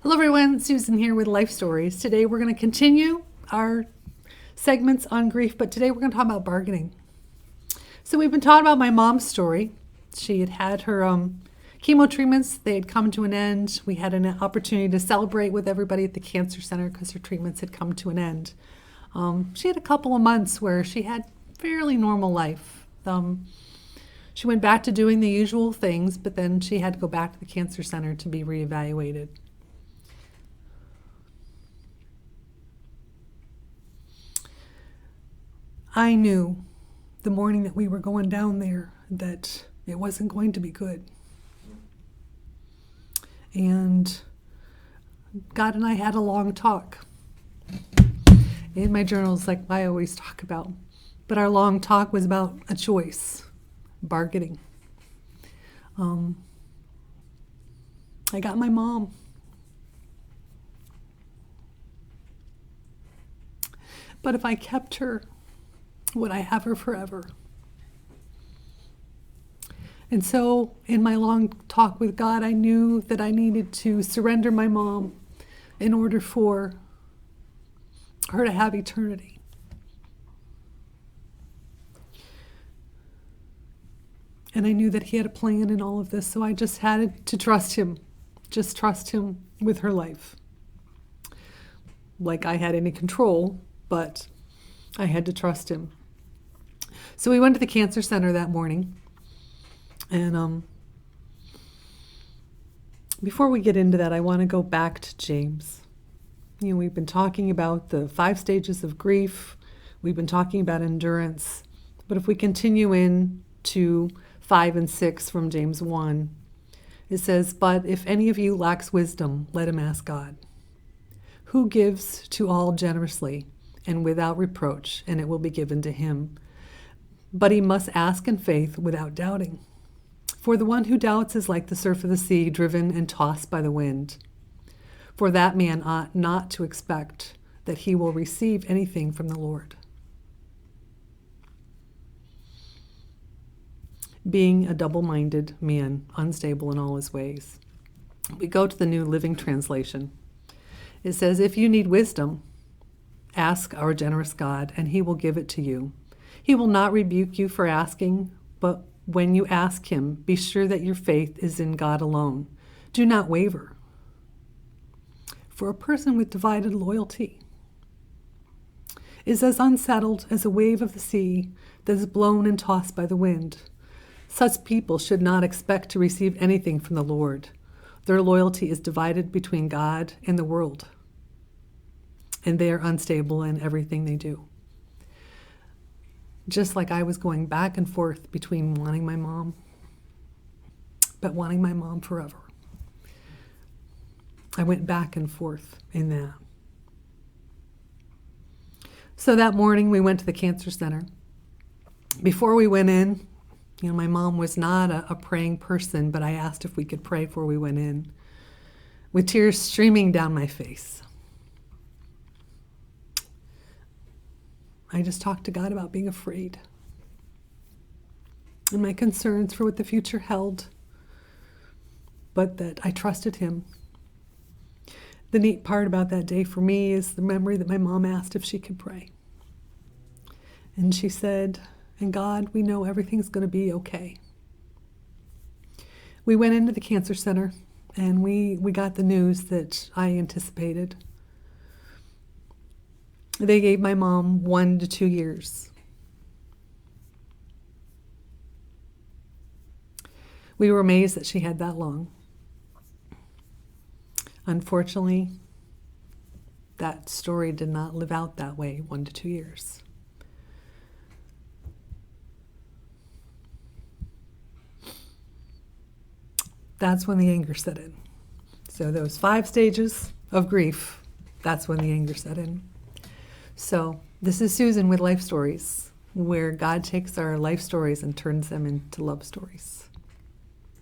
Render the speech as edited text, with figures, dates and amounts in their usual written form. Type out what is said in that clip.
Hello everyone, Susan here with Life Stories. Today we're going to continue our segments on grief, but today we're going to talk about bargaining. So we've been talking about my mom's story. She had had her chemo treatments. They had come to an end. We had an opportunity to celebrate with everybody at the cancer center because her treatments had come to an end. She had a couple of months where she had fairly normal life. She went back to doing the usual things, but then she had to go back to the cancer center to be reevaluated. I knew the morning that we were going down there that it wasn't going to be good. And God and I had a long talk. In my journals, like I always talk about. But our long talk was about a choice, bargaining. I got my mom. But if I kept her, would I have her forever? And so in my long talk with God, I knew that I needed to surrender my mom in order for her to have eternity. And I knew that he had a plan in all of this, so I just had to trust him with her life. Like I had any control, but I had to trust him. So we went to the cancer center that morning. And before we get into that, I want to go back to James. We've been talking about the 5 stages of grief. We've been talking about endurance. But if we continue in to 5 and 6 from James 1, it says, "But if any of you lacks wisdom, let him ask God, who gives to all generously and without reproach, and it will be given to him. But he must ask in faith without doubting. For the one who doubts is like the surf of the sea, driven and tossed by the wind. For that man ought not to expect that he will receive anything from the Lord." Being a double-minded man, unstable in all his ways. We go to the New Living Translation. It says, "If you need wisdom, ask our generous God, and he will give it to you. He will not rebuke you for asking, but when you ask him, be sure that your faith is in God alone. Do not waver. For a person with divided loyalty is as unsettled as a wave of the sea that is blown and tossed by the wind. Such people should not expect to receive anything from the Lord. Their loyalty is divided between God and the world, and they are unstable in everything they do." Just like I was going back and forth between wanting my mom, but wanting my mom forever. I went back and forth in that. So that morning we went to the cancer center. Before we went in, my mom was not a praying person, but I asked if we could pray before we went in, with tears streaming down my face. I just talked to God about being afraid and my concerns for what the future held, but that I trusted him. The neat part about that day for me is the memory that my mom asked if she could pray. And she said, "And God, we know everything's going to be okay." We went into the cancer center and we got the news that I anticipated. They gave my mom 1 to 2 years. We were amazed that she had that long. Unfortunately, that story did not live out that way, 1 to 2 years. That's when the anger set in. So those 5 stages of grief, that's when the anger set in. So this is Susan with Life Stories, where God takes our life stories and turns them into love stories.